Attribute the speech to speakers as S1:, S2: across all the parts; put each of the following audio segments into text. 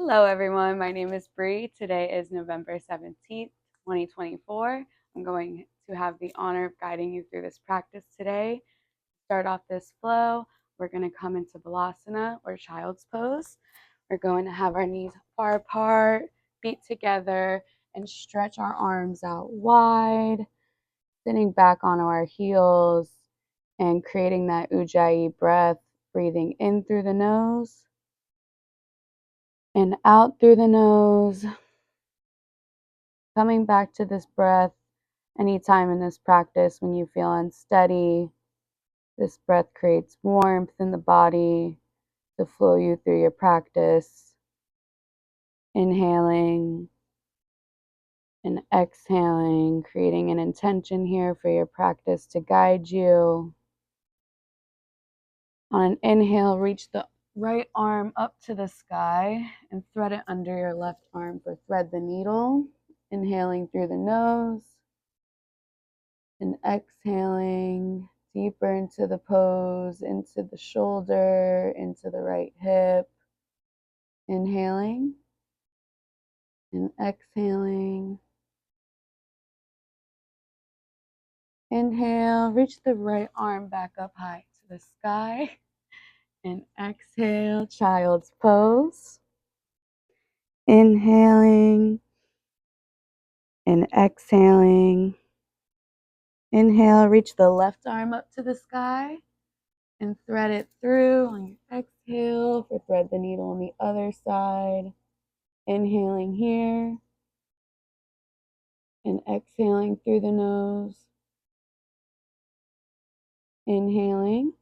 S1: Hello everyone, my name is Bree. Today is November 17th, 2024. I'm going to have the honor of guiding you through this practice today. Start off this flow, we're going to come into Balasana or Child's Pose. We're going to have our knees far apart, feet together, and stretch our arms out wide, sitting back onto our heels and creating that Ujjayi breath, breathing in through the nose and out through the nose. Coming back to this breath anytime in this practice when you feel unsteady. This breath creates warmth in the body to flow you through your practice. Inhaling and exhaling, creating an intention here for your practice to guide you. On an inhale, reach the right arm up to the sky and thread it under your left arm for thread the needle. Inhaling through the nose and exhaling deeper into the pose, into the shoulder, into the right hip. Inhaling and exhaling. Inhale, reach the right arm back up high to the sky. And exhale, child's pose. Inhaling and exhaling. Inhale, reach the left arm up to the sky and thread it through on your exhale for thread the needle on the other side. Inhaling here and exhaling through the nose. Inhaling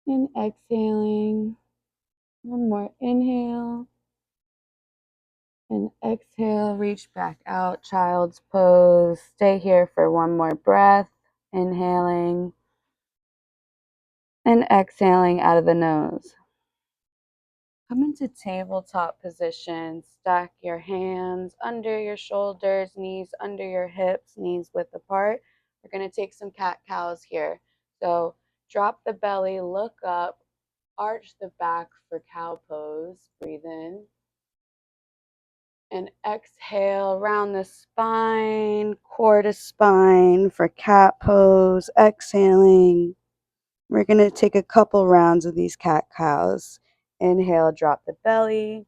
S1: and exhaling. One more inhale and exhale. Reach back out, child's pose. Stay here for one more breath. Inhaling and exhaling out of the nose. Come into tabletop position. Stack your hands under your shoulders, knees under your hips, knees width apart. We're going to take some cat-cows here. So drop the belly, look up, arch the back for cow pose. Breathe in. And exhale, round the spine, core to spine for cat pose. Exhaling. We're going to take a couple rounds of these cat-cows. Inhale, drop the belly.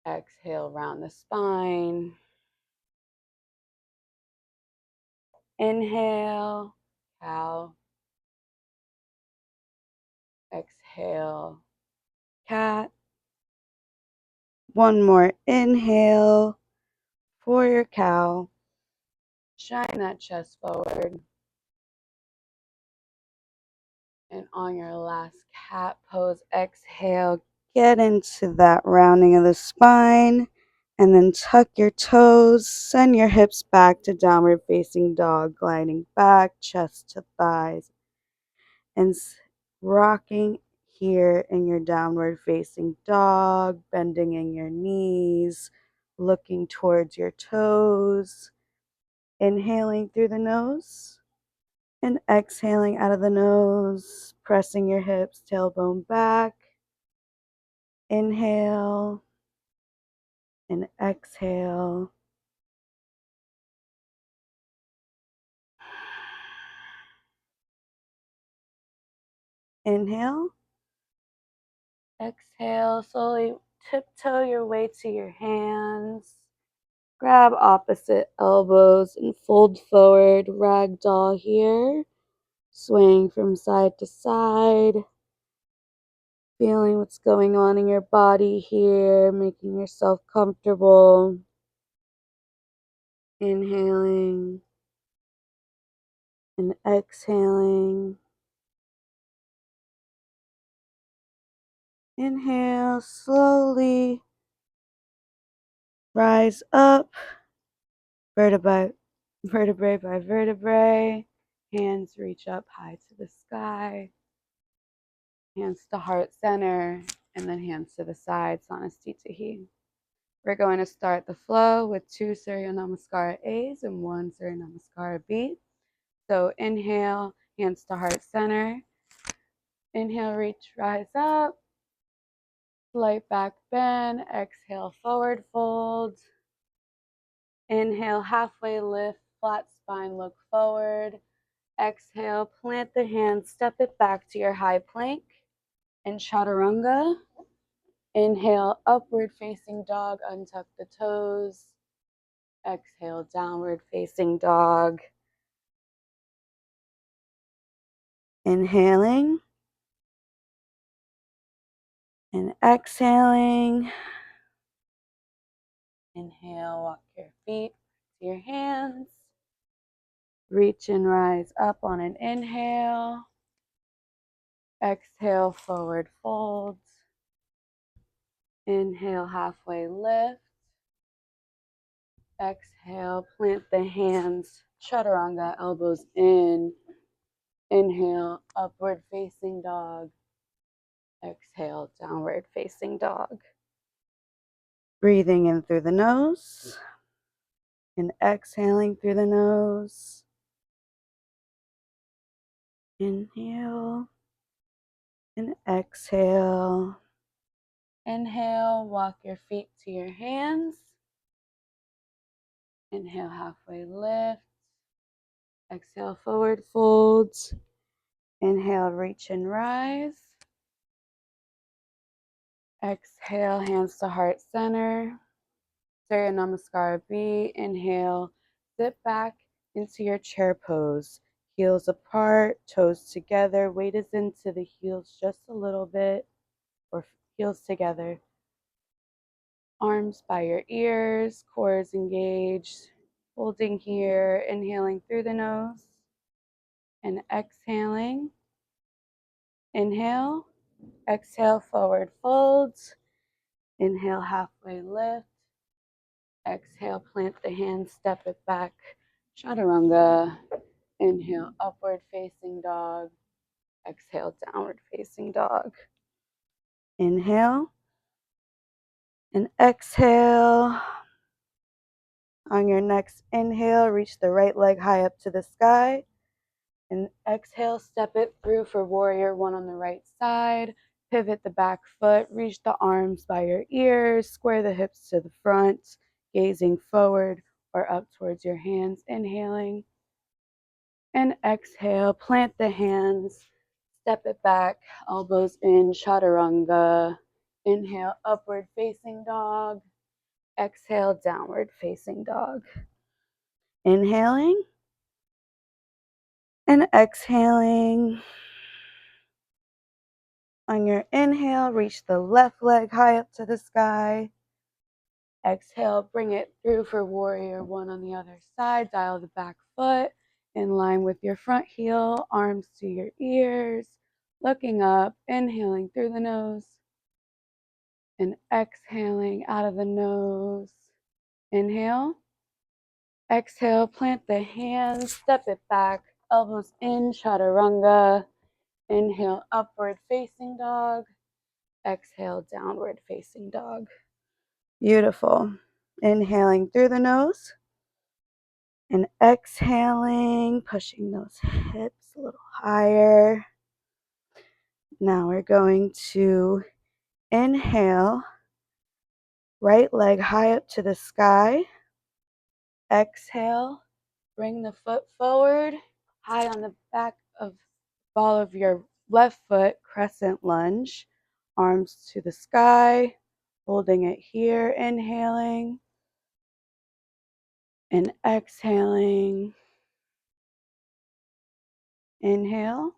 S1: Exhale, round the spine. Inhale, cow. Exhale, cat. One more inhale for your cow. Shine that chest forward. And on your last cat pose, exhale, get into that rounding of the spine. And then tuck your toes, send your hips back to downward facing dog, gliding back, chest to thighs. And rocking here in your downward facing dog, bending in your knees, looking towards your toes. Inhaling through the nose. And exhaling out of the nose, pressing your hips, tailbone back. Inhale and exhale. Inhale. Exhale, slowly tiptoe your way to your hands. Grab opposite elbows and fold forward, ragdoll here. Swaying from side to side. Feeling what's going on in your body here, making yourself comfortable. Inhaling and exhaling. Inhale, slowly rise up, vertebrae by vertebrae. Hands reach up high to the sky. Hands to heart center, and then hands to the sides, Sanastitihi. We're going to start the flow with 2 Surya Namaskara A's and 1 Surya Namaskara B. So inhale, hands to heart center. Inhale, reach, rise up. Slight back bend. Exhale, forward fold. Inhale, halfway lift, flat spine, look forward. Exhale, plant the hands, step it back to your high plank in chaturanga. Inhale, upward facing dog, untuck the toes. Exhale, downward facing dog. Inhaling and exhaling. Inhale, walk your feet to your hands. Reach and rise up on an inhale. Exhale, forward fold. Inhale, halfway lift. Exhale, plant the hands, chaturanga, elbows in. Inhale, upward facing dog. Exhale, downward facing dog. Breathing in through the nose and exhaling through the nose. Inhale and exhale. Inhale, walk your feet to your hands. Inhale, halfway lift. Exhale, forward folds. Inhale, reach and rise. Exhale, hands to heart center. Surya Namaskar B. Inhale, sit back into your chair pose. Heels apart, toes together. Weight is into the heels just a little bit, or heels together. Arms by your ears, core is engaged. Holding here, inhaling through the nose and exhaling. Inhale, exhale, forward folds. Inhale, halfway lift. Exhale, plant the hands, step it back. Chaturanga. Inhale, upward facing dog. Exhale, downward facing dog. Inhale and exhale. On your next inhale, reach the right leg high up to the sky. And exhale, step it through for warrior one on the right side. Pivot the back foot, reach the arms by your ears, square the hips to the front, gazing forward or up towards your hands. Inhaling and exhale, plant the hands, step it back, elbows in, chaturanga. Inhale, upward facing dog. Exhale, downward facing dog. Inhaling and exhaling. On your inhale, reach the left leg high up to the sky. Exhale, bring it through for warrior one on the other side. Dial the back foot in line with your front heel, arms to your ears, looking up, inhaling through the nose and exhaling out of the nose. Inhale, exhale, plant the hands, step it back, elbows in, chaturanga. Inhale, upward facing dog. Exhale, downward facing dog. Beautiful. Inhaling through the nose and exhaling, pushing those hips a little higher. Now we're going to inhale, right leg high up to the sky. Exhale, bring the foot forward, high on the back of the ball of your left foot, crescent lunge. Arms to the sky, holding it here, inhaling and exhaling. Inhale.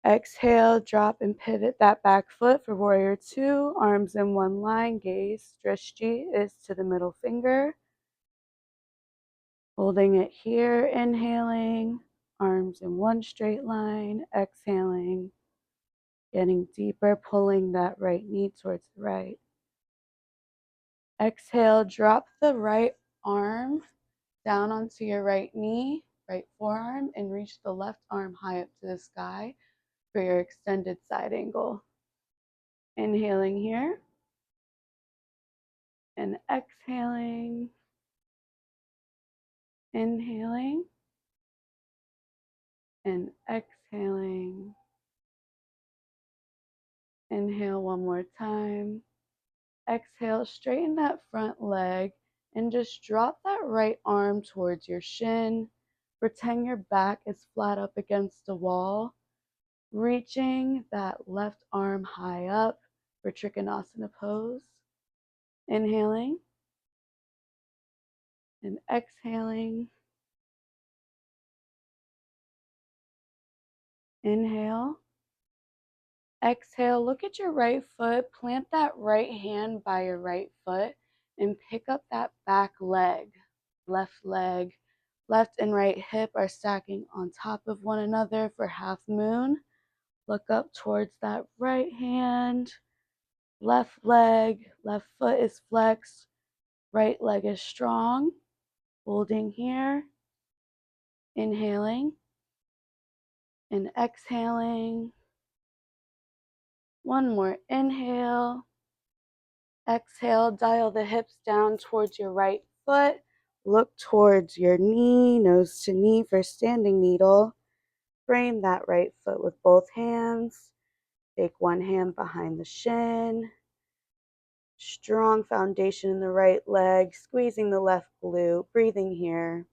S1: Exhale, drop and pivot that back foot for warrior two. Arms in one line, gaze, drishti is to the middle finger. Holding it here, inhaling, arms in one straight line, exhaling, getting deeper, pulling that right knee towards the right. Exhale, drop the right arm down onto your right knee, right forearm, and reach the left arm high up to the sky for your extended side angle. Inhaling here and exhaling. Inhaling and exhaling. exhaling. Inhale one more time. Exhale, straighten that front leg and just drop that right arm towards your shin. Pretend your back is flat up against a wall. Reaching that left arm high up for Trikonasana pose. Inhaling and exhaling. Inhale. Exhale, look at your right foot, plant that right hand by your right foot, and pick up that back leg. Left and right hip are stacking on top of one another for half moon. Look up towards that right hand. Left leg, left foot is flexed, right leg is strong. Holding here. Inhaling and exhaling. One more inhale. Exhale, dial the hips down towards your right foot. Look towards your knee, nose to knee for standing needle. Frame that right foot with both hands. Take one hand behind the shin. Strong foundation in the right leg, squeezing the left glute, breathing here.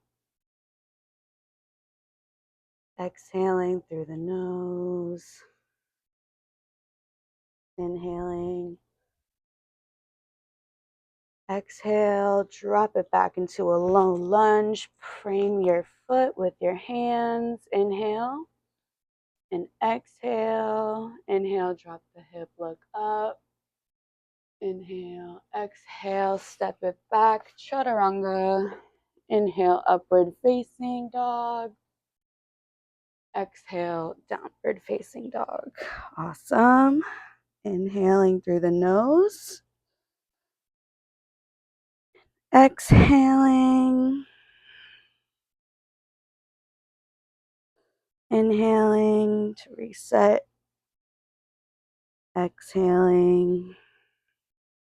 S1: Exhaling through the nose. Inhaling. Exhale, drop it back into a low lunge. Frame your foot with your hands. Inhale and exhale. Inhale, drop the hip, look up. Inhale, exhale, step it back. Chaturanga. Inhale, upward facing dog. Exhale, downward facing dog. Awesome. Inhaling through the nose. Exhaling. Inhaling to reset. Exhaling.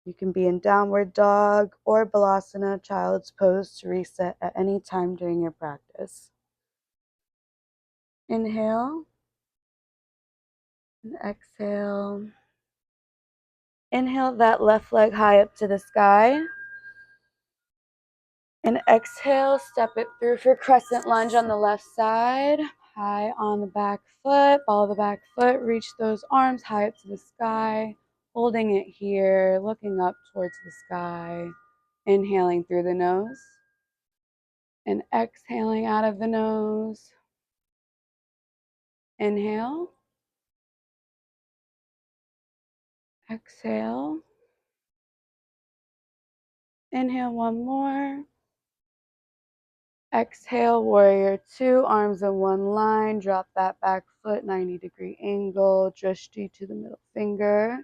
S1: You can be in downward dog or balasana, child's pose, to reset at any time during your practice. Inhale and exhale. Inhale that left leg high up to the sky. And exhale, step it through for crescent lunge on the left side. High on the back foot, ball of the back foot, reach those arms high up to the sky. Holding it here, looking up towards the sky. Inhaling through the nose. And exhaling out of the nose. Inhale. Exhale. Inhale one more. Exhale, warrior two, arms in one line. Drop that back foot, 90-degree angle. Drishti to the middle finger.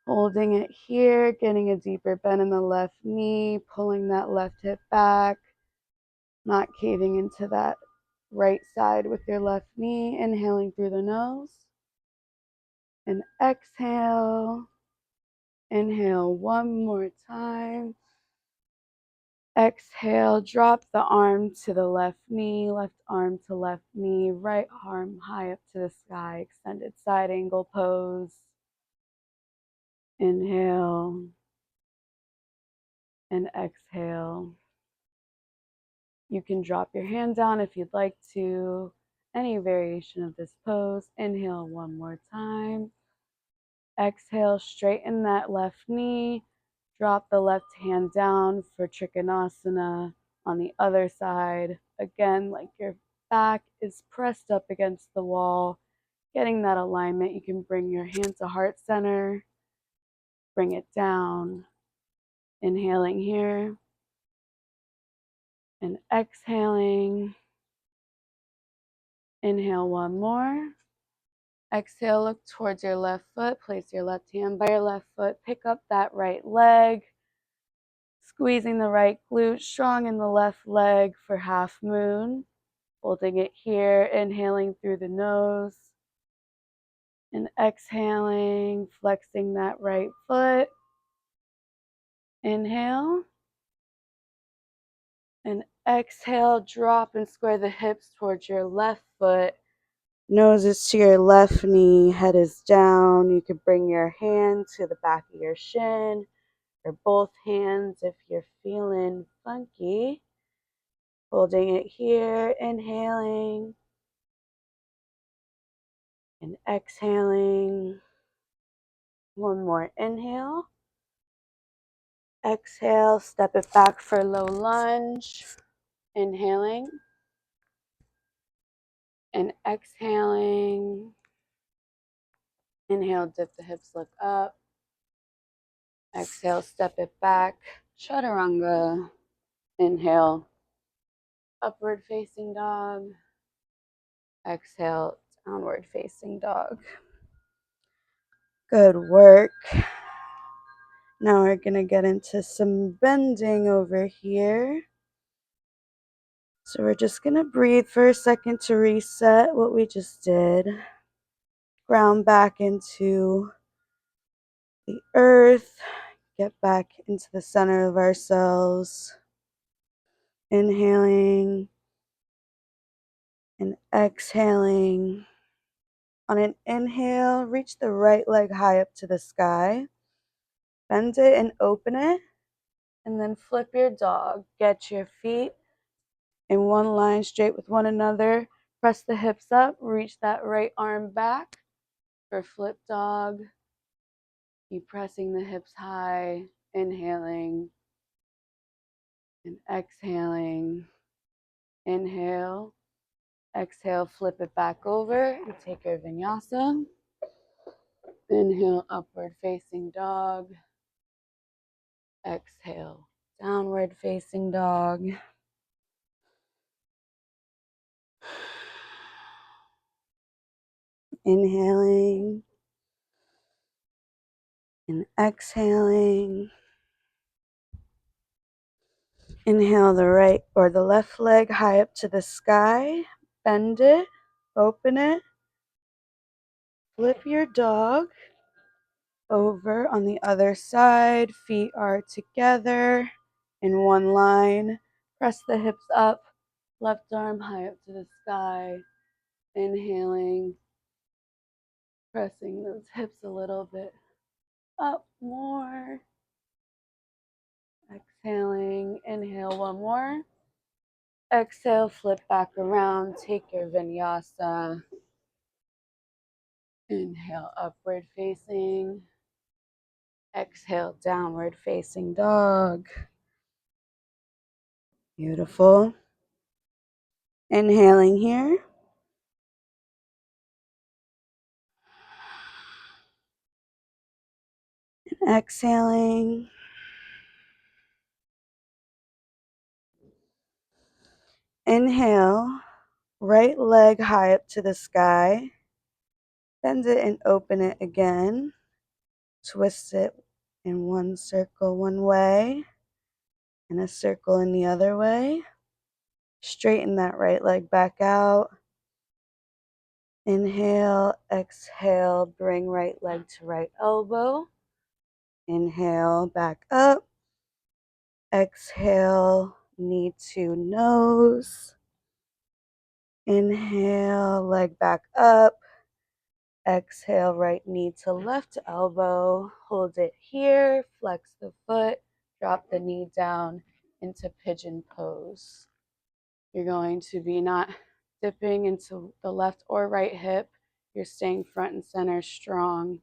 S1: Holding it here, getting a deeper bend in the left knee, pulling that left hip back. Not caving into that right side with your left knee. Inhaling through the nose. And exhale. Inhale one more time. Exhale, drop the arm to the left knee, left arm to left knee, right arm high up to the sky, extended side angle pose. Inhale and exhale. You can drop your hand down if you'd like to. Any variation of this pose. Inhale one more time. Exhale, straighten that left knee. Drop the left hand down for Trikonasana on the other side. Again, like your back is pressed up against the wall. Getting that alignment, you can bring your hand to heart center. Bring it down. Inhaling here. And exhaling. Inhale one more. Exhale, look towards your left foot. Place your left hand by your left foot. Pick up that right leg. Squeezing the right glute, strong in the left leg for half moon. Holding it here, inhaling through the nose. And exhaling, flexing that right foot. Inhale. And exhale, drop and square the hips towards your left foot. Nose is to your left knee, head is down. You could bring your hand to the back of your shin or both hands if you're feeling funky. Holding it here, inhaling and exhaling. One more inhale. Exhale, step it back for low lunge. Inhaling and exhaling. Inhale, dip the hips, look up. Exhale, step it back. Chaturanga. Inhale, upward facing dog. Exhale, downward facing dog. Good work. Now we're going to get into some bending over here. So we're just going to breathe for a second to reset what we just did. Ground back into the earth. Get back into the center of ourselves. Inhaling and exhaling. On an inhale, reach the right leg high up to the sky. Bend it and open it. And then flip your dog. Get your feet in one line straight with one another. Press the hips up. Reach that right arm back for flip dog. Keep pressing the hips high. Inhaling and exhaling. Inhale. Exhale, flip it back over and take your vinyasa. Inhale, upward facing dog. Exhale, downward facing dog. Inhaling and exhaling. Inhale the right or the left leg high up to the sky. Bend it, open it. Flip your dog over on the other side. Feet are together in one line. Press the hips up. Left arm high up to the sky. Inhaling. Pressing those hips a little bit up more. Exhaling. Inhale one more. Exhale, flip back around. Take your vinyasa. Inhale, upward facing. Exhale, downward facing dog. Beautiful. Inhaling here. And exhaling. Inhale, right leg high up to the sky. Bend it and open it again. Twist it in one circle one way and a circle in the other way. Straighten that right leg back out. Inhale, exhale, bring right leg to right elbow. Inhale, back up. Exhale, knee to nose. Inhale, leg back up. Exhale, right knee to left elbow. Hold it here. Flex the foot. Drop the knee down into pigeon pose. You're going to be not dipping into the left or right hip. You're staying front and center, strong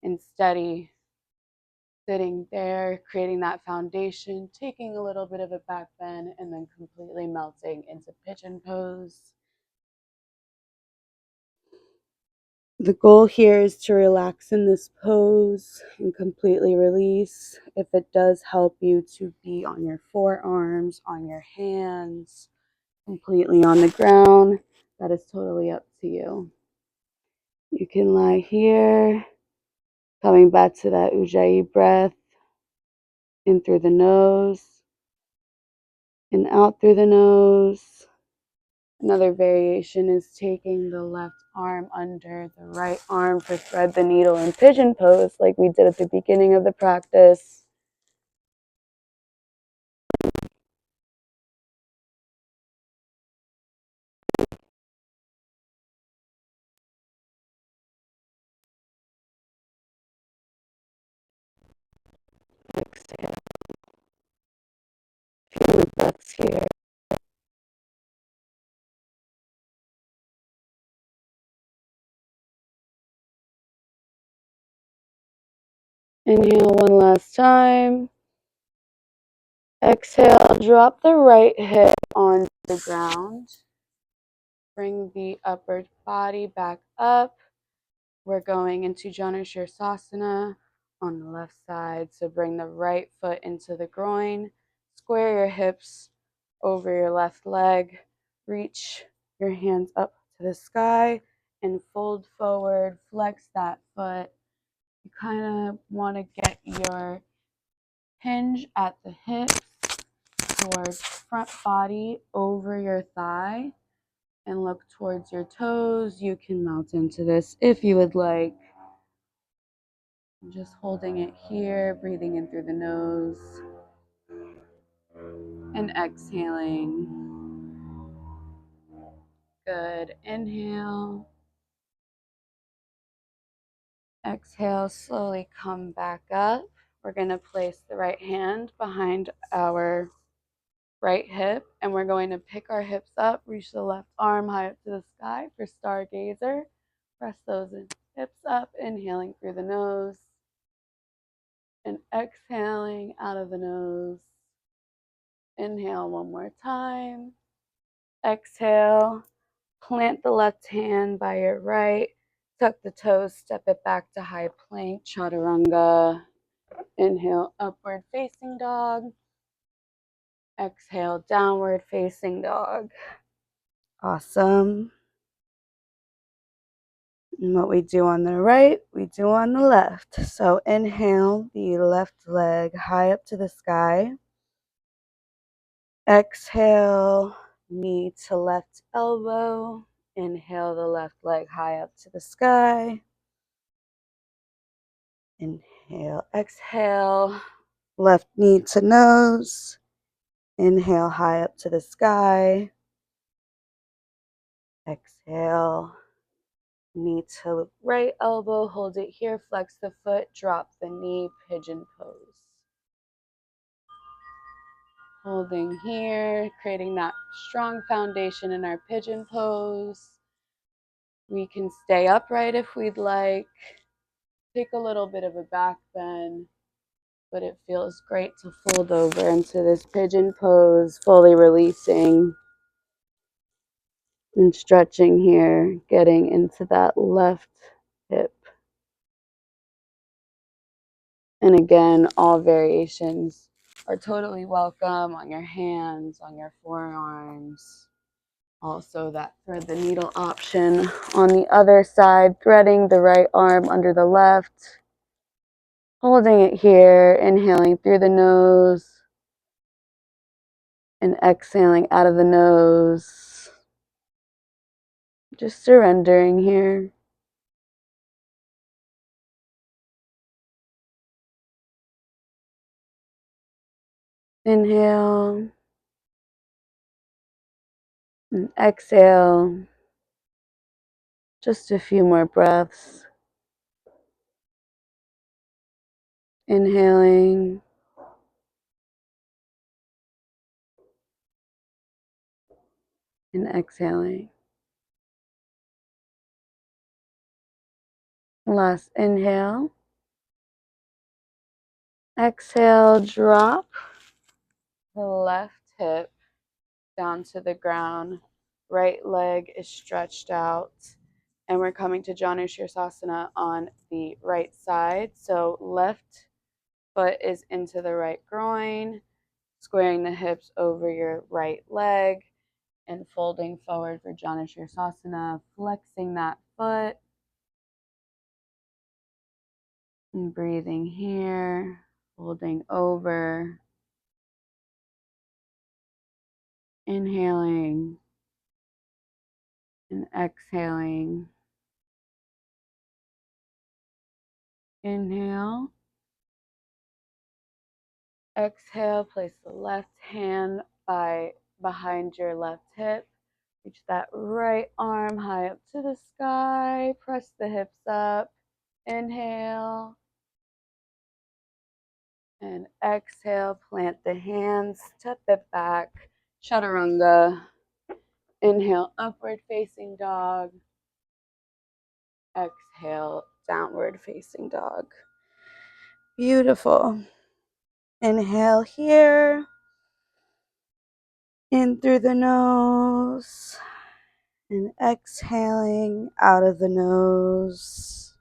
S1: and steady. Sitting there, creating that foundation, taking a little bit of a back bend, and then completely melting into pigeon pose. The goal here is to relax in this pose and completely release. If it does help you to be on your forearms, on your hands, completely on the ground, that is totally up to you. You can lie here, coming back to that Ujjayi breath, in through the nose and out through the nose. Another variation is taking the left arm under the right arm for thread the needle in pigeon pose like we did at the beginning of the practice. exhale. Feel the breaths here. Inhale one last time. Exhale, drop the right hip onto the ground. Bring the upper body back up. We're going into Janu Sirsasana on the left side. So bring the right foot into the groin. Square your hips over your left leg. Reach your hands up to the sky and fold forward. Flex that foot. You kind of want to get your hinge at the hips towards front body over your thigh and look towards your toes. You can melt into this if you would like. I'm just holding it here, breathing in through the nose and exhaling. Good. Inhale. Exhale, slowly come back up. We're going to place the right hand behind our right hip, and we're going to pick our hips up, reach the left arm high up to the sky for stargazer. Press those hips up, inhaling through the nose and exhaling out of the nose. Inhale one more time. Exhale. Plant the left hand by your right. Tuck the toes, step it back to high plank, chaturanga. Inhale, upward facing dog. Exhale, downward facing dog. Awesome. And what we do on the right, we do on the left. So inhale the left leg high up to the sky. Exhale, knee to left elbow. Inhale the left leg high up to the sky. Inhale, exhale, left knee to nose. Inhale high up to the sky. Exhale, knee to right elbow, hold it here, flex the foot, drop the knee, pigeon pose. Holding here, creating that strong foundation in our pigeon pose. We can stay upright if we'd like. Take a little bit of a back bend, but it feels great to fold over into this pigeon pose, fully releasing and stretching here, getting into that left hip. And again, all variations are totally welcome on your hands, on your forearms. Also that thread the needle option on the other side, threading the right arm under the left. Holding it here, inhaling through the nose and exhaling out of the nose. Just surrendering here. Inhale and exhale. Just a few more breaths. Inhaling and exhaling. Last inhale. Exhale, drop the left hip down to the ground. Right leg is stretched out. And we're coming to Janu Sirsasana on the right side. So left foot is into the right groin, squaring the hips over your right leg, and folding forward for Janu Sirsasana, flexing that foot. And breathing here, folding over. Inhaling and exhaling. Inhale. Exhale, place the left hand behind your left hip. Reach that right arm high up to the sky. Press the hips up. Inhale. And exhale, plant the hands, step it back, chaturanga. Inhale, upward facing dog. Exhale, downward facing dog. Beautiful. Inhale here. In through the nose. And exhaling out of the nose.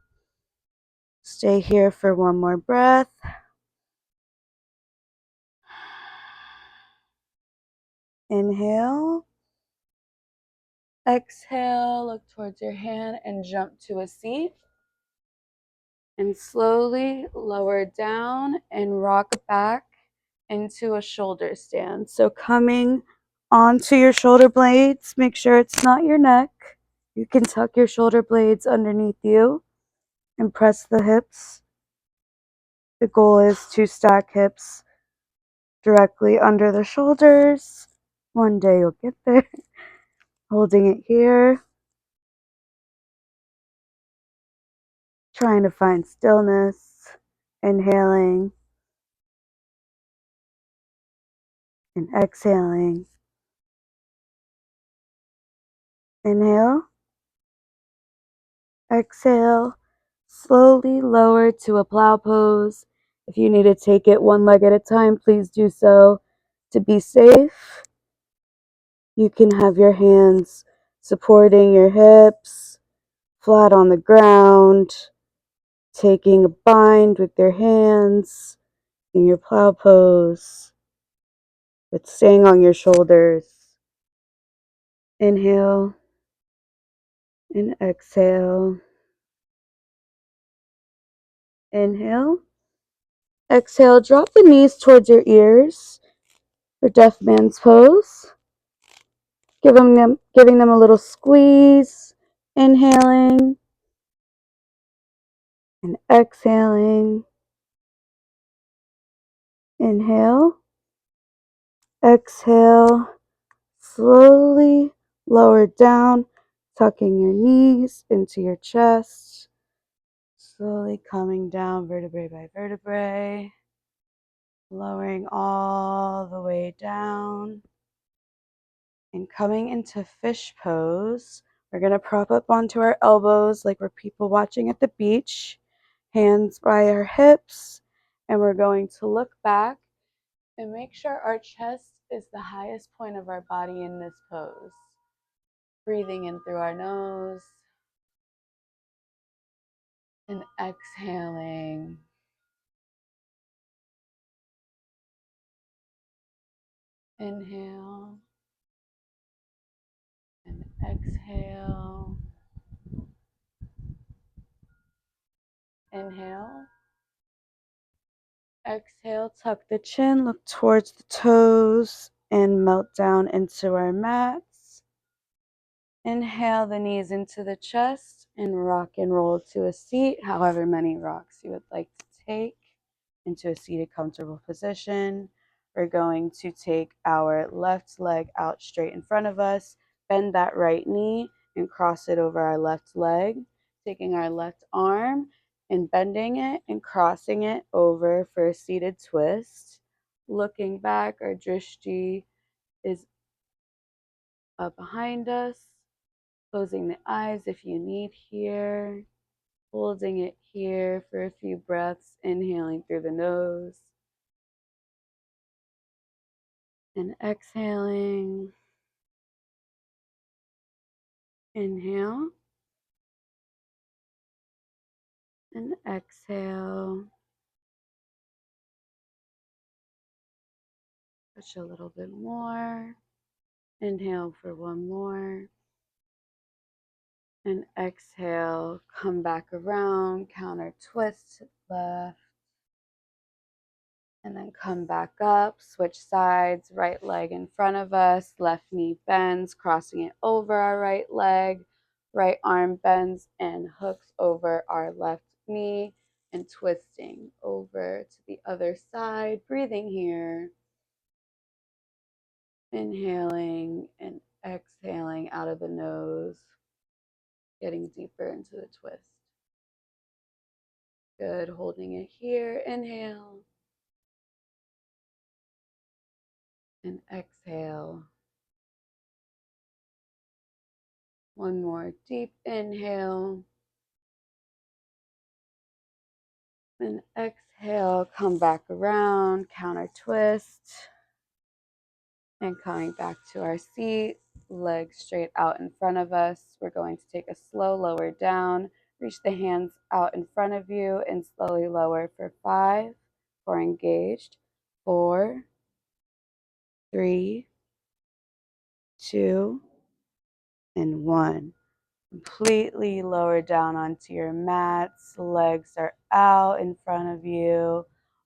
S1: Stay here for one more breath. Inhale. Exhale, look towards your hand and jump to a seat. And slowly lower down and rock back into a shoulder stand. So coming onto your shoulder blades, make sure it's not your neck. You can tuck your shoulder blades underneath you and press the hips. The goal is to stack hips directly under the shoulders. One day you'll get there. Holding it here. Trying to find stillness. Inhaling and exhaling. Inhale. Exhale. Slowly lower to a plow pose. If you need to take it one leg at a time, please do so. To be safe, you can have your hands supporting your hips, flat on the ground, taking a bind with your hands in your plow pose, but staying on your shoulders. Inhale and exhale. Inhale. Exhale, drop the knees towards your ears for deaf man's pose. Giving them a little squeeze. Inhaling and exhaling. Inhale. Exhale. Slowly lower down, tucking your knees into your chest. Slowly coming down vertebrae by vertebrae. Lowering all the way down. And coming into fish pose. We're going to prop up onto our elbows like we're people watching at the beach. Hands by our hips. And we're going to look back and make sure our chest is the highest point of our body in this pose. Breathing in through our nose. And exhaling. Inhale. And exhale. Inhale. Exhale, tuck the chin, look towards the toes, and melt down into our mats. Inhale the knees into the chest and rock and roll to a seat, however many rocks you would like to take into a seated comfortable position. We're going to take our left leg out straight in front of us, bend that right knee and cross it over our left leg, taking our left arm and bending it and crossing it over for a seated twist. Looking back, our drishti is up behind us. Closing the eyes if you need here. Holding it here for a few breaths. Inhaling through the nose. And exhaling. Inhale. And exhale. Push a little bit more. Inhale for one more. And exhale. Come back around. Counter twist to the left. And then come back up, switch sides, right leg in front of us, left knee bends, crossing it over our right leg, right arm bends and hooks over our left knee, and twisting over to the other side, breathing here, inhaling and exhaling out of the nose, getting deeper into the twist. Good, holding it here, inhale. And exhale. One more deep inhale. And exhale, come back around, counter twist. And coming back to our seat, legs straight out in front of us. We're going to take a slow lower down. Reach the hands out in front of you and slowly lower for 5, for engaged, 4, 3, 2, and 1. Completely lower down onto your mats. Legs are out in front of you.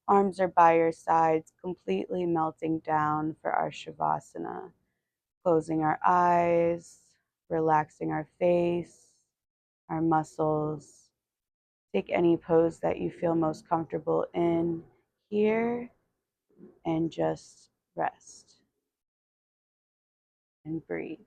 S1: Arms are by your sides, completely melting down for our Shavasana. Closing our eyes, relaxing our face, our muscles. Take any pose that you feel most comfortable in here and just rest and breathe.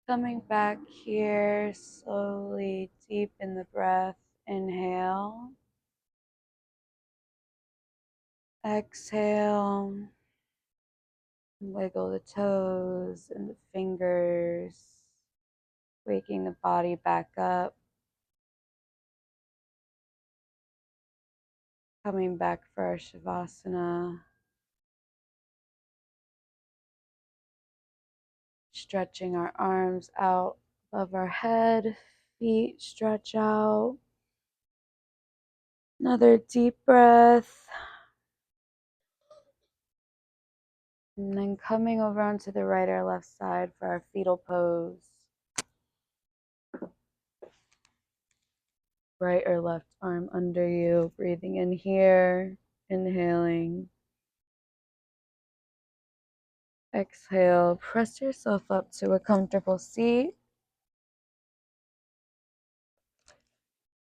S1: Coming back here, slowly deepen the breath. Inhale. Exhale. Wiggle the toes and the fingers, waking the body back up. Coming back for our Shavasana. Stretching our arms out above our head, feet stretch out. Another deep breath. And then coming over onto the right or left side for our fetal pose. Right or left arm under you, breathing in here, inhaling. Exhale, press yourself up to a comfortable seat.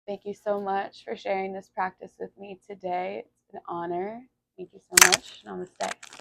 S1: Thank you so much for sharing this practice with me today. It's an honor. Thank you so much. Namaste.